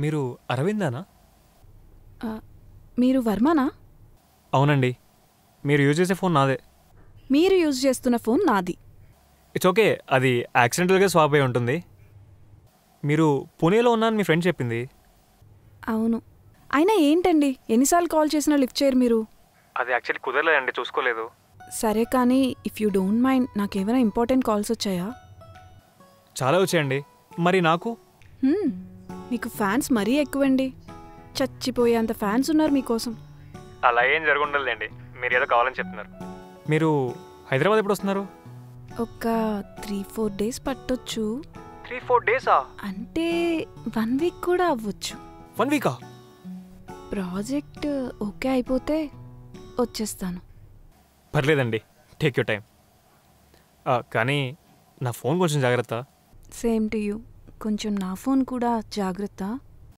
మీరు అరవిందానా? మీరు వర్మనా? అవునండి. మీరు యూజ్ చేసే ఫోన్ నాదే. మీరు యూజ్ చేస్తున్న ఫోన్ నాది. ఇట్స్ ఓకే, అది యాక్సిడెంటల్గా స్వాప్ అయి ఉంటుంది. మీరు పూణేలో ఉన్నారని మీ ఫ్రెండ్ చెప్పింది. అవును. అయినా ఏంటండి ఎన్నిసార్లు కాల్ చేసినా లిఫ్ట్ చేయరు మీరు? అది యాక్చువల్లీ కుదరలేదండి, చూసుకోలేదు. సరే కానీ ఇఫ్ యూ డోంట్ మైండ్ నాకేమైనా ఇంపార్టెంట్ కాల్స్ వచ్చాయా? చాలా వచ్చాయండి. మరి నాకు మీకు ఫ్యాన్స్ మరీ ఎక్కువండి. చచ్చిపోయేంత ఫ్యాన్స్ ఉన్నారు మీకోసం. అలా ఏం జరుగుండలేండి, మీరు ఏదో కావాలని చెప్తున్నారు. మీరు హైదరాబాద్ ఎప్పుడు వస్తున్నారు? ఒక 3-4 డేస్ పట్టొచ్చు. 3-4 డేసా? అంటే 1 వీక్ కూడా అవ్వచ్చు. 1 వీకా? ప్రాజెక్ట్ ఓకే అయిపోతే వచ్చేస్తాను. పర్లేదండి, టేక్ యూర్ టైం. కానీ నా ఫోన్ కొంచెం జాగ్రత్త. Same to you. కొంచెం నా ఫోన్ కూడా జాగ్రత్త.